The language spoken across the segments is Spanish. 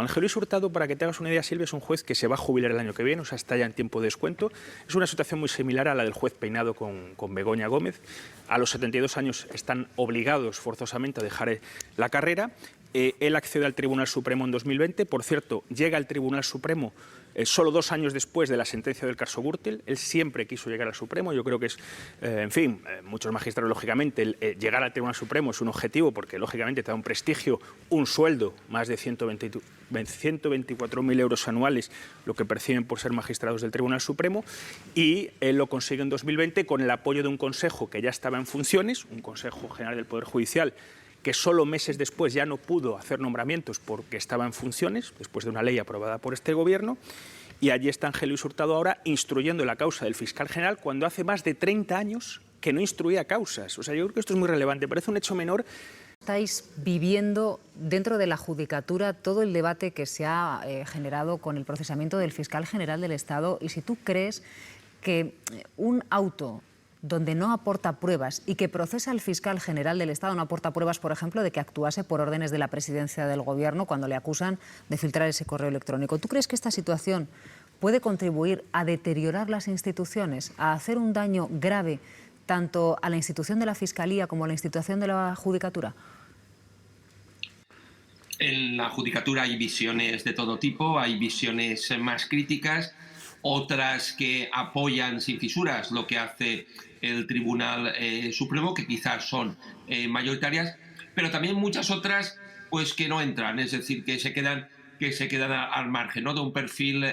Ángel Luis Hurtado, para que te hagas una idea, Silvia, es un juez que se va a jubilar el año que viene, o sea, está ya en tiempo de descuento. Es una situación muy similar a la del juez Peinado con Begoña Gómez. A los 72 años están obligados forzosamente a dejar la carrera. Él accede al Tribunal Supremo en 2020. Por cierto, llega al Tribunal Supremo solo 2 años después de la sentencia del caso Gürtel. Él siempre quiso llegar al Supremo. Yo creo que es, en fin, muchos magistrados, lógicamente, llegar al Tribunal Supremo es un objetivo porque, lógicamente, te da un prestigio, un sueldo, más de 124.000 euros anuales, lo que perciben por ser magistrados del Tribunal Supremo, y él lo consigue en 2020 con el apoyo de un consejo que ya estaba en funciones, un Consejo General del Poder Judicial, que solo meses después ya no pudo hacer nombramientos porque estaba en funciones, después de una ley aprobada por este Gobierno, y allí está Ángel Luis Hurtado ahora instruyendo la causa del fiscal general cuando hace más de 30 años que no instruía causas. O sea, yo creo que esto es muy relevante, parece un hecho menor. Estáis viviendo dentro de la Judicatura todo el debate que se ha generado con el procesamiento del fiscal general del Estado, y si tú crees que un auto donde no aporta pruebas y que procesa al fiscal general del Estado no aporta pruebas, por ejemplo, de que actuase por órdenes de la presidencia del Gobierno cuando le acusan de filtrar ese correo electrónico. ¿Tú crees que esta situación puede contribuir a deteriorar las instituciones, a hacer un daño grave tanto a la institución de la Fiscalía como a la institución de la Judicatura? En la Judicatura hay visiones de todo tipo, hay visiones más críticas, otras que apoyan sin fisuras lo que hace el Tribunal Supremo, que quizás son mayoritarias, pero también muchas otras pues que no entran, es decir, que se quedan al margen, ¿no?, de un perfil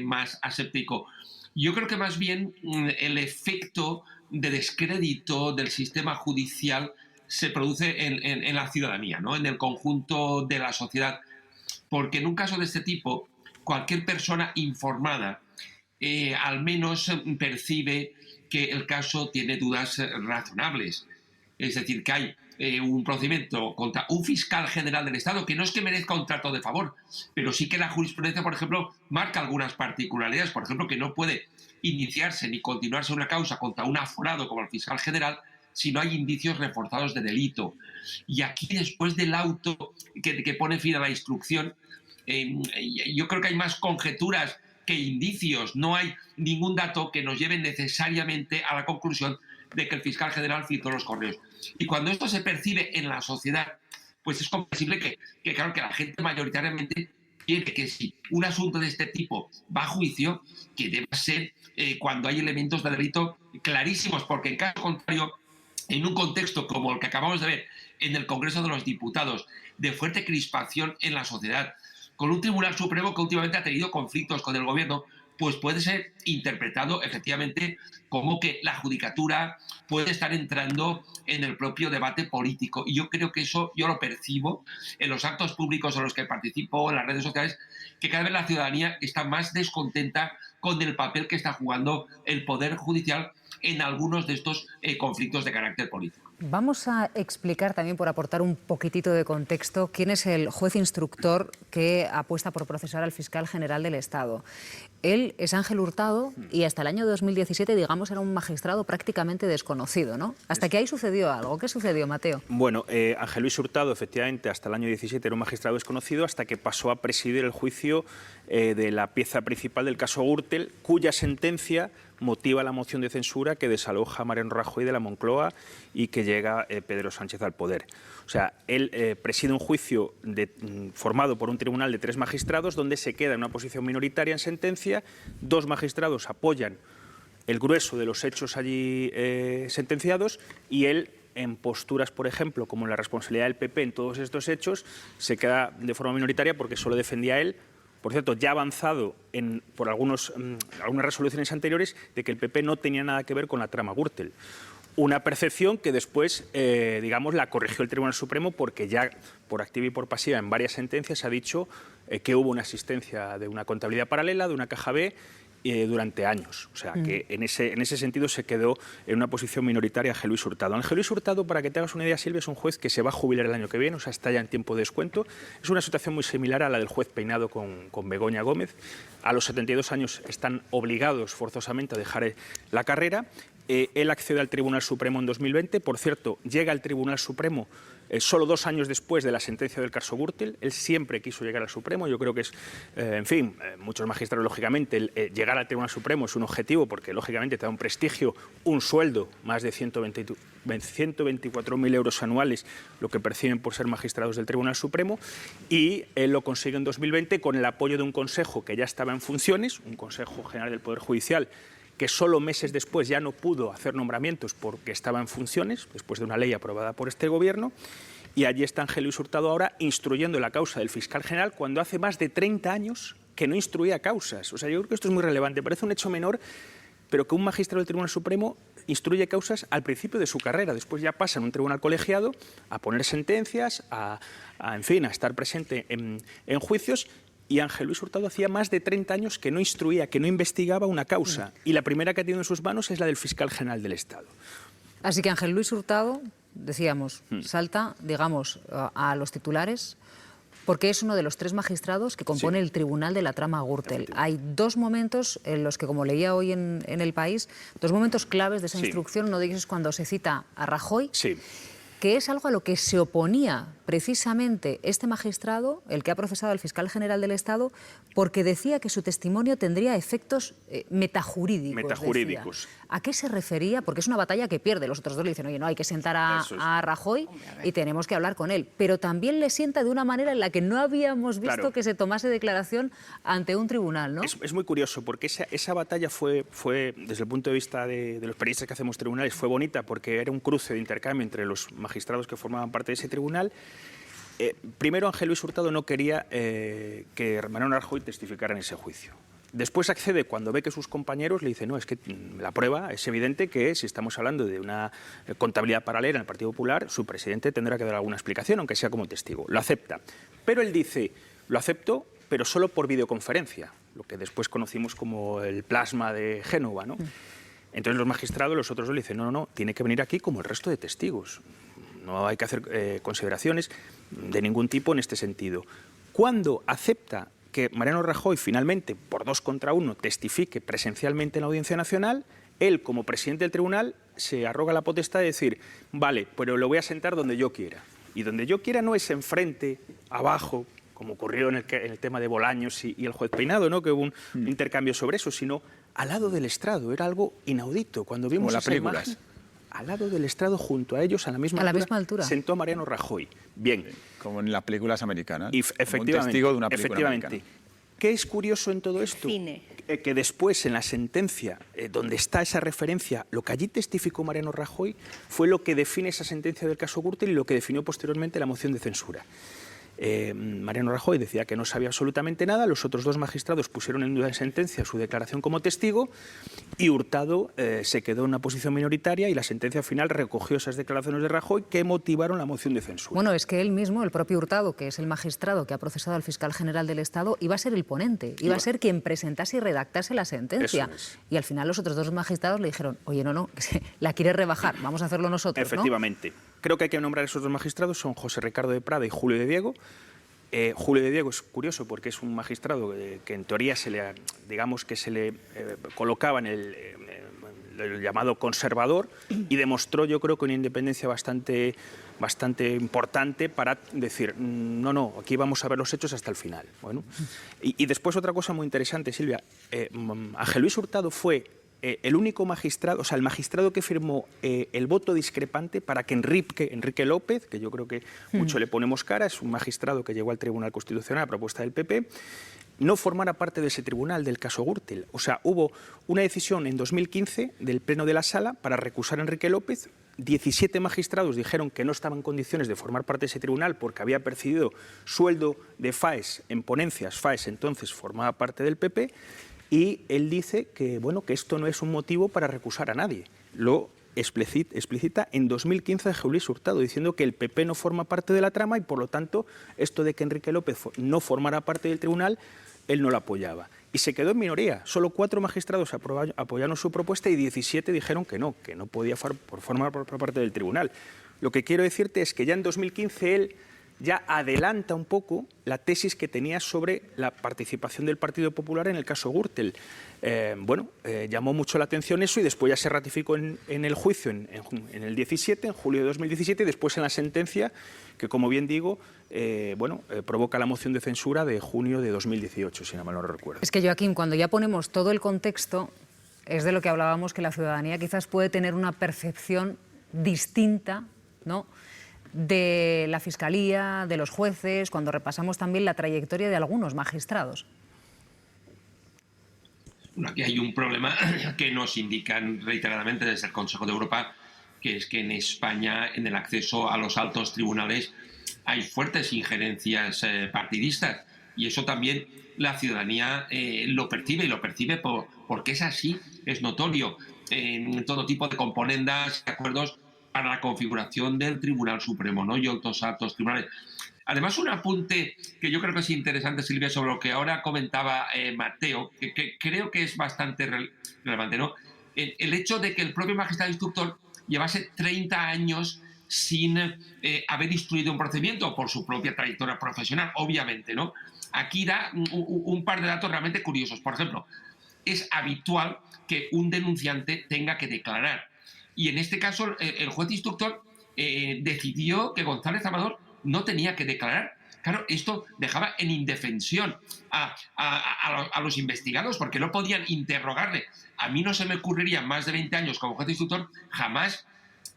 más aséptico. Yo creo que más bien el efecto de descrédito del sistema judicial se produce en la ciudadanía, ¿no?, en el conjunto de la sociedad, porque en un caso de este tipo, cualquier persona informada al menos percibe que el caso tiene dudas razonables. Es decir, que hay un procedimiento contra un fiscal general del Estado que no es que merezca un trato de favor, pero sí que la jurisprudencia, por ejemplo, marca algunas particularidades. Por ejemplo, que no puede iniciarse ni continuarse una causa contra un aforado como el fiscal general si no hay indicios reforzados de delito. Y aquí, después del auto que pone fin a la instrucción, yo creo que hay más conjeturas que indicios. No hay ningún dato que nos lleve necesariamente a la conclusión de que el fiscal general filtró los correos. Y cuando esto se percibe en la sociedad, pues es comprensible que claro, que la gente mayoritariamente quiere que si un asunto de este tipo va a juicio, que deba ser cuando hay elementos de delito clarísimos, porque en caso contrario, en un contexto como el que acabamos de ver en el Congreso de los Diputados, de fuerte crispación en la sociedad, con un Tribunal Supremo que últimamente ha tenido conflictos con el Gobierno, pues puede ser interpretado efectivamente como que la Judicatura puede estar entrando en el propio debate político. Y yo creo que eso yo lo percibo en los actos públicos en los que participo, en las redes sociales, que cada vez la ciudadanía está más descontenta con el papel que está jugando el Poder Judicial en algunos de estos conflictos de carácter político. Vamos a explicar también, por aportar un poquitito de contexto, quién es el juez instructor que apuesta por procesar al fiscal general del Estado. Él es Ángel Hurtado y hasta el año 2017, digamos, era un magistrado prácticamente desconocido, ¿no? Hasta que ahí sucedió algo. ¿Qué sucedió, Mateo? Bueno, Ángel Luis Hurtado, efectivamente, hasta el año 17 era un magistrado desconocido, hasta que pasó a presidir el juicio de la pieza principal del caso Gürtel, cuya sentencia motiva la moción de censura que desaloja a Mariano Rajoy de la Moncloa y que llega Pedro Sánchez al poder. O sea, él preside un juicio formado por un tribunal de 3 magistrados, donde se queda en una posición minoritaria en sentencia. 2 magistrados apoyan el grueso de los hechos allí sentenciados, y él, en posturas, por ejemplo, como la responsabilidad del PP en todos estos hechos, se queda de forma minoritaria porque solo defendía a él. Por cierto, ya avanzado por algunas resoluciones anteriores de que el PP no tenía nada que ver con la trama Gürtel. Una percepción que después, digamos, la corrigió el Tribunal Supremo, porque ya por activa y por pasiva en varias sentencias ha dicho que hubo una existencia de una contabilidad paralela, de una caja B, durante años. O sea, que en ese sentido se quedó en una posición minoritaria Ángel Luis Hurtado. Ángel Luis Hurtado, para que te hagas una idea, Silvia, es un juez que se va a jubilar el año que viene, o sea, está ya en tiempo de descuento. Es una situación muy similar a la del juez Peinado con Begoña Gómez. A los 72 años están obligados forzosamente a dejar la carrera. Él accede al Tribunal Supremo en 2020. Por cierto, llega al Tribunal Supremo solo 2 años después de la sentencia del caso Gürtel. Él siempre quiso llegar al Supremo. Yo creo que es, en fin, muchos magistrados, lógicamente, llegar al Tribunal Supremo es un objetivo porque, lógicamente, te da un prestigio, un sueldo, más de 124.000 euros anuales, lo que perciben por ser magistrados del Tribunal Supremo, y él lo consigue en 2020 con el apoyo de un consejo que ya estaba en funciones, un Consejo General del Poder Judicial, que solo meses después ya no pudo hacer nombramientos porque estaba en funciones, después de una ley aprobada por este Gobierno, y allí está Ángel Luis Hurtado ahora instruyendo la causa del fiscal general cuando hace más de 30 años que no instruía causas. O sea, yo creo que esto es muy relevante. Parece un hecho menor, pero que un magistrado del Tribunal Supremo instruye causas al principio de su carrera. Después ya pasa en un tribunal colegiado a poner sentencias, en fin, a estar presente en juicios. Y Ángel Luis Hurtado hacía más de 30 años que no instruía, que no investigaba una causa. Y la primera que ha tenido en sus manos es la del fiscal general del Estado. Así que Ángel Luis Hurtado, decíamos, salta, digamos, a los titulares, porque es uno de los 3 magistrados que compone el Tribunal de la Trama Gürtel. Hay 2 momentos en los que, como leía hoy en El País, 2 momentos claves de esa instrucción. Uno de ellos es cuando se cita a Rajoy, que es algo a lo que se oponía precisamente este magistrado, el que ha procesado al fiscal general del Estado, porque decía que su testimonio tendría efectos metajurídicos. ¿A qué se refería? Porque es una batalla que pierde. Los otros 2 le dicen, oye, no, hay que sentar a Rajoy y tenemos que hablar con él. Pero también le sienta de una manera en la que no habíamos visto que se tomase declaración ante un tribunal, ¿no? Es muy curioso, porque esa batalla fue, desde el punto de vista de los periodistas que hacemos tribunales, fue bonita, porque era un cruce de intercambio entre los magistrados que formaban parte de ese tribunal. Primero, Ángel Luis Hurtado no quería que Mariano Rajoy testificara en ese juicio. Después accede cuando ve que sus compañeros le dicen, no, es que la prueba es evidente que si estamos hablando de una contabilidad paralela en el Partido Popular, su presidente tendrá que dar alguna explicación, aunque sea como testigo. Lo acepta. Pero él dice, lo acepto, pero solo por videoconferencia, lo que después conocimos como el plasma de Génova, ¿no? Entonces los magistrados, los otros 2, le dicen, no, tiene que venir aquí como el resto de testigos. No hay que hacer consideraciones de ningún tipo en este sentido. Cuando acepta que Mariano Rajoy finalmente, por 2 contra 1, testifique presencialmente en la Audiencia Nacional, él, como presidente del tribunal, se arroga la potestad de decir, vale, pero lo voy a sentar donde yo quiera. Y donde yo quiera no es enfrente, abajo, como ocurrió en el tema de Bolaños y el juez Peinado, ¿no? Que hubo un intercambio sobre eso, sino al lado del estrado. Era algo inaudito. Cuando vimos esa imagen, al lado del estrado, junto a ellos, a la misma altura, sentó a Mariano Rajoy. Bien. Como en las películas americanas. Y efectivamente, como un testigo de una película americana. ¿Qué es curioso en todo esto? Que después, en la sentencia, donde está esa referencia, lo que allí testificó Mariano Rajoy fue lo que define esa sentencia del caso Gürtel y lo que definió posteriormente la moción de censura. Mariano Rajoy decía que no sabía absolutamente nada, los otros 2 magistrados pusieron en duda en sentencia su declaración como testigo y Hurtado se quedó en una posición minoritaria y la sentencia final recogió esas declaraciones de Rajoy que motivaron la moción de censura. Bueno, es que él mismo, el propio Hurtado, que es el magistrado que ha procesado al fiscal general del Estado, iba a ser el ponente, iba a ser quien presentase y redactase la sentencia. Y al final los otros 2 magistrados le dijeron, oye, no, la quieres rebajar, vamos a hacerlo nosotros, Efectivamente. ¿no? Creo que hay que nombrar a esos 2 magistrados, son José Ricardo de Prada y Julio de Diego. Julio de Diego es curioso porque es un magistrado que en teoría se le colocaba en el llamado conservador y demostró, yo creo, que una independencia bastante importante para decir, no, aquí vamos a ver los hechos hasta el final. Bueno, y después otra cosa muy interesante, Silvia, Ángel Luis Hurtado fue el único magistrado, o sea, el magistrado que firmó el voto discrepante para que Enrique López, que yo creo que mucho le ponemos cara, es un magistrado que llegó al Tribunal Constitucional a propuesta del PP, no formara parte de ese tribunal del caso Gürtel. O sea, hubo una decisión en 2015 del Pleno de la Sala para recusar a Enrique López. 17 magistrados dijeron que no estaban en condiciones de formar parte de ese tribunal porque había percibido sueldo de FAES en ponencias. FAES entonces formaba parte del PP. Y él dice que, bueno, que esto no es un motivo para recusar a nadie. Lo explicita en 2015 Ángel Luis Hurtado, diciendo que el PP no forma parte de la trama y, por lo tanto, esto de que Enrique López no formara parte del tribunal, él no lo apoyaba. Y se quedó en minoría. Solo 4 magistrados apoyaron su propuesta y 17 dijeron que no podía formar parte del tribunal. Lo que quiero decirte es que ya en 2015 él ya adelanta un poco la tesis que tenía sobre la participación del Partido Popular en el caso Gürtel. Llamó mucho la atención eso y después ya se ratificó en el juicio en el 17, en julio de 2017, y después en la sentencia que, como bien digo, provoca la moción de censura de junio de 2018, si no mal no recuerdo. Es que, Joaquín, cuando ya ponemos todo el contexto, es de lo que hablábamos, que la ciudadanía quizás puede tener una percepción distinta, ¿no?, de la Fiscalía, de los jueces, cuando repasamos también la trayectoria de algunos magistrados. Bueno, aquí hay un problema que nos indican reiteradamente desde el Consejo de Europa, que es que en España, en el acceso a los altos tribunales, hay fuertes injerencias partidistas, y eso también la ciudadanía lo percibe, y lo percibe porque es así, es notorio, en todo tipo de componendas, de acuerdos para la configuración del Tribunal Supremo, ¿no?, y otros altos tribunales. Además, un apunte que yo creo que es interesante, Silvia, sobre lo que ahora comentaba Mateo, que creo que es bastante relevante, ¿no? El hecho de que el propio magistrado instructor llevase 30 años sin haber instruido un procedimiento por su propia trayectoria profesional, obviamente, ¿no? Aquí da un par de datos realmente curiosos. Por ejemplo, es habitual que un denunciante tenga que declarar. Y en este caso, el juez instructor decidió que González Amador no tenía que declarar. Claro, esto dejaba en indefensión a los investigados, porque no podían interrogarle. A mí no se me ocurriría, más de 20 años como juez instructor, jamás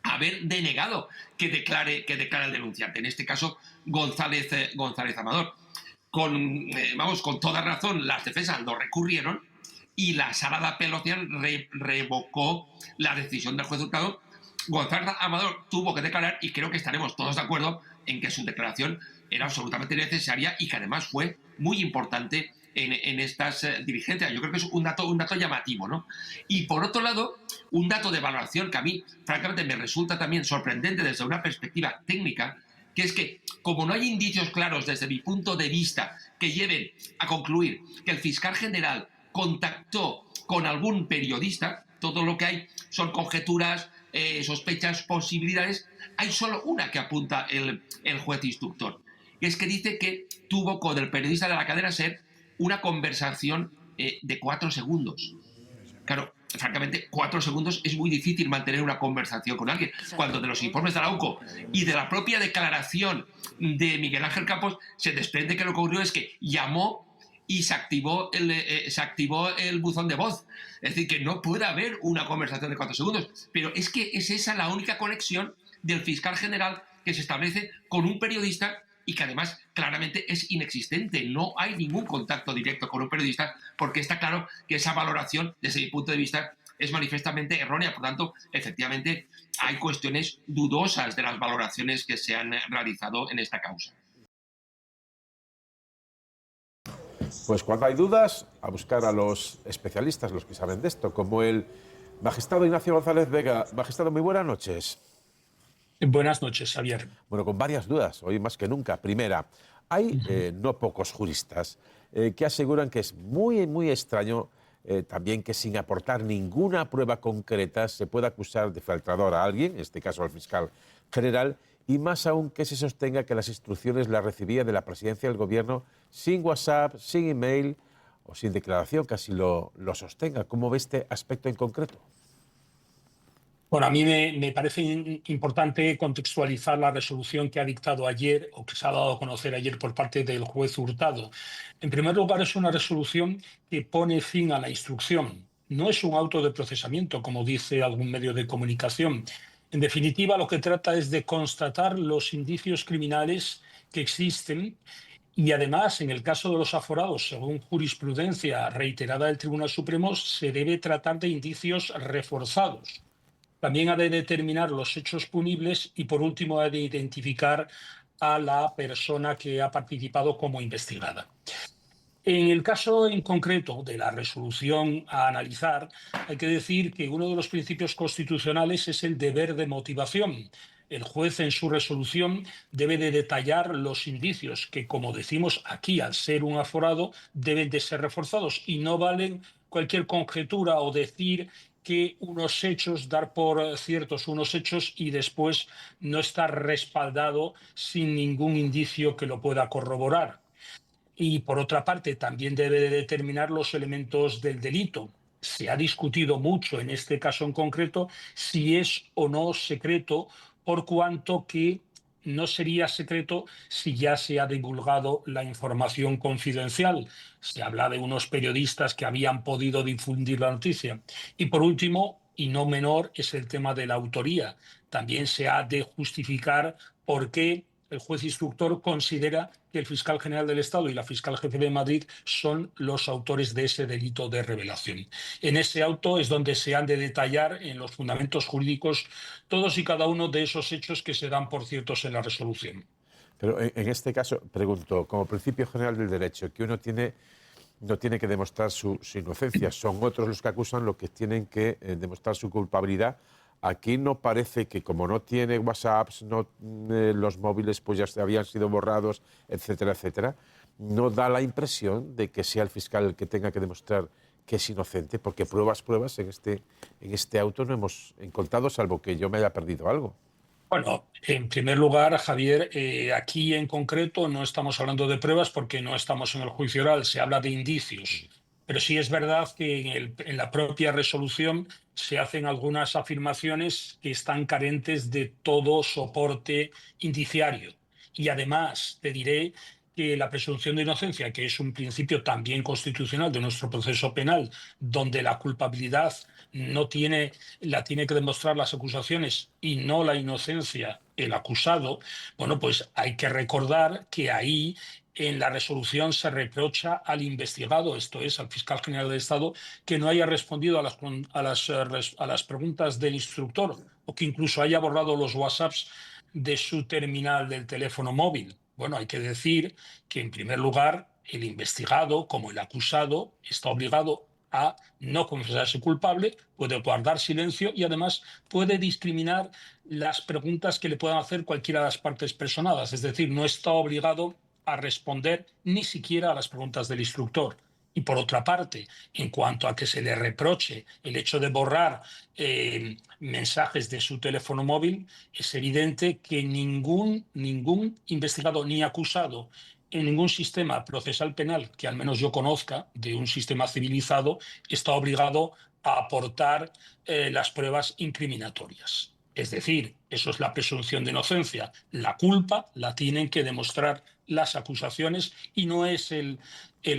haber denegado que declare el denunciante. En este caso, González Amador. Con toda razón, las defensas lo recurrieron y la Sala de Apelación revocó la decisión del juez Hurtado. González Amador tuvo que declarar, y creo que estaremos todos de acuerdo en que su declaración era absolutamente necesaria y que además fue muy importante en estas diligencias. Yo creo que es un dato llamativo, ¿no? Y por otro lado, un dato de valoración que a mí, francamente, me resulta también sorprendente desde una perspectiva técnica, que es que, como no hay indicios claros desde mi punto de vista que lleven a concluir que el fiscal general contactó con algún periodista, todo lo que hay son conjeturas, sospechas, posibilidades. Hay solo una que apunta el juez instructor, que es que dice que tuvo con el periodista de la cadena SER una conversación de 4 segundos. Claro, francamente, 4 segundos es muy difícil mantener una conversación con alguien, cuando de los informes de la UCO y de la propia declaración de Miguel Ángel Campos se desprende que lo que ocurrió es que llamó y se activó el buzón de voz. Es decir, que no puede haber una conversación de 4 segundos. Pero es que es esa la única conexión del fiscal general que se establece con un periodista, y que además claramente es inexistente. No hay ningún contacto directo con un periodista, porque está claro que esa valoración, desde mi punto de vista, es manifiestamente errónea. Por tanto, efectivamente, hay cuestiones dudosas de las valoraciones que se han realizado en esta causa. Pues cuando hay dudas, a buscar a los especialistas, los que saben de esto, como el magistrado Ignacio González Vega. Magistrado, muy buenas noches. Buenas noches, Javier. Bueno, con varias dudas, hoy más que nunca. Primera, hay no pocos juristas que aseguran que es muy, muy extraño también que sin aportar ninguna prueba concreta se pueda acusar de faltador a alguien, en este caso al fiscal general, y más aún que se sostenga que las instrucciones las recibía de la presidencia del gobierno sin WhatsApp, sin email o sin declaración, que así lo sostenga. ¿Cómo ve este aspecto en concreto? Bueno, a mí me parece importante contextualizar la resolución que ha dictado ayer, o que se ha dado a conocer ayer por parte del juez Hurtado. En primer lugar, es una resolución que pone fin a la instrucción. No es un auto de procesamiento, como dice algún medio de comunicación. En definitiva, lo que trata es de constatar los indicios criminales que existen, y además, en el caso de los aforados, según jurisprudencia reiterada del Tribunal Supremo, se debe tratar de indicios reforzados. También ha de determinar los hechos punibles y, por último, ha de identificar a la persona que ha participado como investigada. En el caso en concreto de la resolución a analizar, hay que decir que uno de los principios constitucionales es el deber de motivación. El juez en su resolución debe de detallar los indicios que, como decimos aquí, al ser un aforado, deben de ser reforzados, y no valen cualquier conjetura o decir que unos hechos, dar por ciertos unos hechos y después no estar respaldado sin ningún indicio que lo pueda corroborar. Y por otra parte, también debe de determinar los elementos del delito. Se ha discutido mucho en este caso en concreto si es o no secreto, por cuanto que no sería secreto si ya se ha divulgado la información confidencial. Se habla de unos periodistas que habían podido difundir la noticia. Y por último, y no menor, es el tema de la autoría. También se ha de justificar por qué el juez instructor considera que el fiscal general del Estado y la fiscal jefe de Madrid son los autores de ese delito de revelación. En ese auto es donde se han de detallar en los fundamentos jurídicos todos y cada uno de esos hechos que se dan por ciertos en la resolución. Pero en este caso, pregunto, como principio general del derecho, que uno no tiene que demostrar su inocencia, son otros los que acusan los que tienen que demostrar su culpabilidad. Aquí no parece que, como no tiene WhatsApps, los móviles pues ya habían sido borrados, etcétera, etcétera, no da la impresión de que sea el fiscal el que tenga que demostrar que es inocente, porque pruebas en este auto no hemos encontrado, salvo que yo me haya perdido algo. Bueno, en primer lugar, Javier, aquí en concreto no estamos hablando de pruebas porque no estamos en el juicio oral, se habla de indicios. Pero sí es verdad que en la propia resolución se hacen algunas afirmaciones que están carentes de todo soporte indiciario. Y además te diré que la presunción de inocencia, que es un principio también constitucional de nuestro proceso penal, donde la culpabilidad la tiene que demostrar las acusaciones y no la inocencia el acusado, bueno, pues hay que recordar que ahí en la resolución se reprocha al investigado, esto es, al fiscal general del Estado, que no haya respondido a las preguntas del instructor o que incluso haya borrado los WhatsApps de su terminal del teléfono móvil. Bueno, hay que decir que, en primer lugar, el investigado, como el acusado, está obligado a no confesarse culpable, puede guardar silencio y además puede discriminar las preguntas que le puedan hacer cualquiera de las partes personadas. Es decir, no está obligado a responder ni siquiera a las preguntas del instructor. Y por otra parte, en cuanto a que se le reproche el hecho de borrar mensajes de su teléfono móvil, es evidente que ningún investigado ni acusado en ningún sistema procesal penal que al menos yo conozca de un sistema civilizado está obligado a aportar las pruebas incriminatorias. Es decir, eso es la presunción de inocencia. La culpa la tienen que demostrar las acusaciones y no es el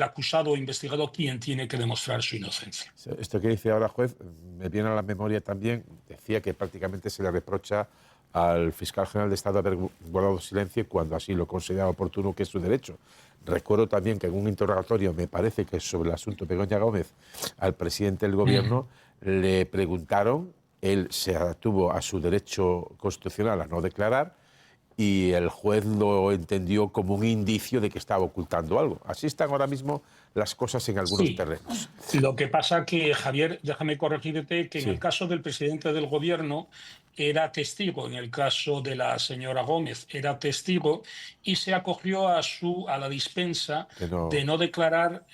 acusado o investigado quien tiene que demostrar su inocencia. Esto que dice ahora, juez, me viene a la memoria también, decía que prácticamente se le reprocha al fiscal general de Estado haber guardado silencio cuando así lo considera oportuno, que es su derecho. Recuerdo también que en un interrogatorio, me parece que sobre el asunto Begoña Gómez, al presidente del gobierno le preguntaron, él se atuvo a su derecho constitucional a no declarar y el juez lo entendió como un indicio de que estaba ocultando algo. Así están ahora mismo las cosas en algunos terrenos. Lo que pasa que, Javier, déjame corregirte, que en el caso del presidente del gobierno era testigo, en el caso de la señora Gómez era testigo y se acogió a la dispensa de no declarar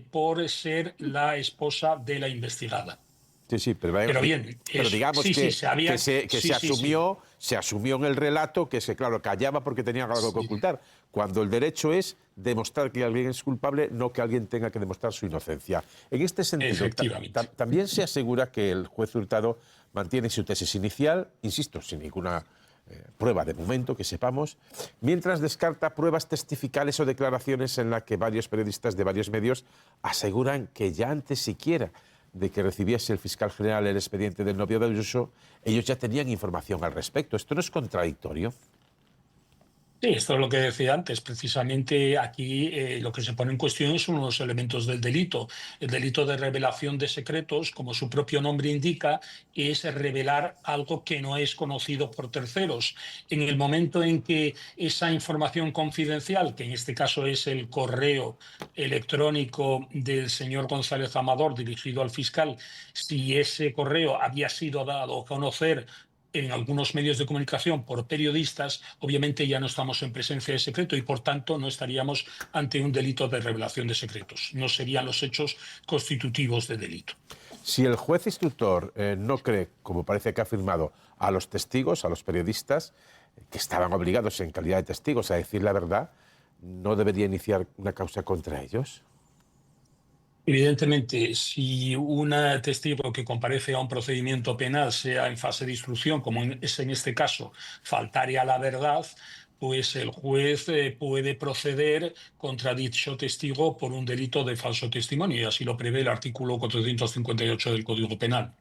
por ser la esposa de la investigada. Sí, pero digamos que se asumió en el relato que claro, callaba porque tenía algo que ocultar, cuando el derecho es demostrar que alguien es culpable, no que alguien tenga que demostrar su inocencia. En este sentido, también se asegura que el juez Hurtado mantiene su tesis inicial, insisto, sin ninguna prueba de momento que sepamos, mientras descarta pruebas testificales o declaraciones en las que varios periodistas de varios medios aseguran que ya antes siquiera de que recibiese el fiscal general el expediente del novio de Ayuso, ellos ya tenían información al respecto. ¿Esto no es contradictorio? Sí, esto es lo que decía antes. Precisamente aquí lo que se pone en cuestión son los elementos del delito. El delito de revelación de secretos, como su propio nombre indica, es revelar algo que no es conocido por terceros. En el momento en que esa información confidencial, que en este caso es el correo electrónico del señor González Amador dirigido al fiscal, si ese correo había sido dado a conocer en algunos medios de comunicación por periodistas, obviamente ya no estamos en presencia de secreto y por tanto no estaríamos ante un delito de revelación de secretos. No serían los hechos constitutivos de delito. Si el juez instructor no cree, como parece que ha afirmado, a los testigos, a los periodistas, que estaban obligados en calidad de testigos a decir la verdad, ¿no debería iniciar una causa contra ellos? Evidentemente, si un testigo que comparece a un procedimiento penal, sea en fase de instrucción, como es en este caso, faltare a la verdad, pues el juez puede proceder contra dicho testigo por un delito de falso testimonio, y así lo prevé el artículo 458 del Código Penal.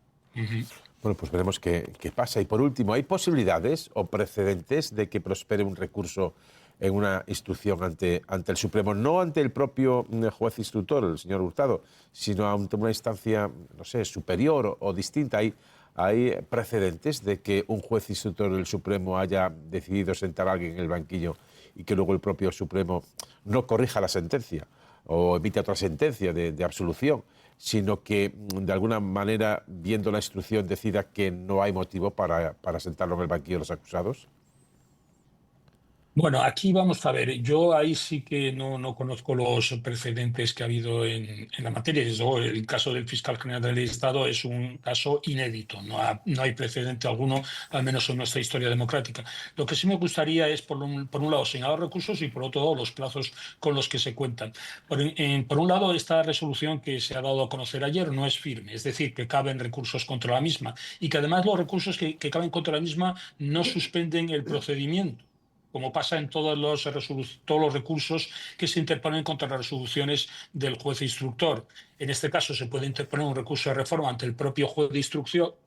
Bueno, pues veremos qué pasa. Y por último, ¿hay posibilidades o precedentes de que prospere un recurso en una instrucción ante el Supremo? No ante el propio juez instructor, el señor Hurtado, sino ante una instancia, no sé, superior o distinta. ¿Hay precedentes de que un juez instructor del Supremo haya decidido sentar a alguien en el banquillo y que luego el propio Supremo no corrija la sentencia o emite otra sentencia de absolución, sino que de alguna manera, viendo la instrucción, decida que no hay motivo para sentarlo en el banquillo de los acusados? Bueno, aquí vamos a ver, yo ahí sí que no conozco los precedentes que ha habido en la materia. Desde luego, el caso del fiscal general del Estado es un caso inédito, no hay precedente alguno, al menos en nuestra historia democrática. Lo que sí me gustaría es, por un lado, señalar recursos y por otro lado, los plazos con los que se cuentan. Por un lado, esta resolución que se ha dado a conocer ayer no es firme, es decir, que caben recursos contra la misma y que además los recursos que caben contra la misma no suspenden el procedimiento, como pasa en todos los recursos que se interponen contra las resoluciones del juez instructor. En este caso se puede interponer un recurso de reforma ante el propio juez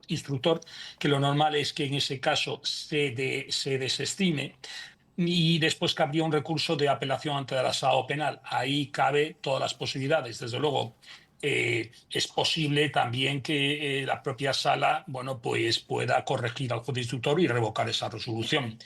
instructor, que lo normal es que en ese caso se desestime, y después cabría un recurso de apelación ante la sala penal. Ahí cabe todas las posibilidades. Desde luego, es posible también que la propia sala, bueno, pues pueda corregir al juez instructor y revocar esa resolución.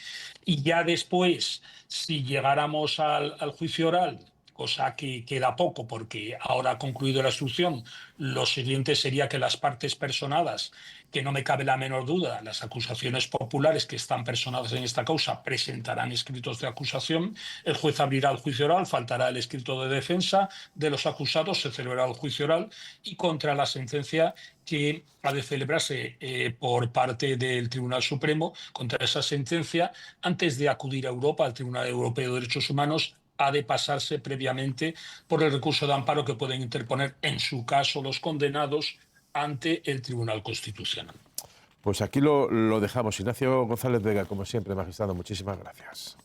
Y ya después, si llegáramos al juicio oral, cosa que queda poco porque ahora ha concluido la instrucción, lo siguiente sería que las partes personadas, que no me cabe la menor duda, las acusaciones populares que están personadas en esta causa, presentarán escritos de acusación, el juez abrirá el juicio oral, faltará el escrito de defensa de los acusados, se celebrará el juicio oral y contra la sentencia que ha de celebrarse por parte del Tribunal Supremo, contra esa sentencia, antes de acudir a Europa, al Tribunal Europeo de Derechos Humanos, ha de pasarse previamente por el recurso de amparo que pueden interponer, en su caso, los condenados ante el Tribunal Constitucional. Pues aquí lo dejamos. Ignacio González Vega, como siempre, magistrado, muchísimas gracias.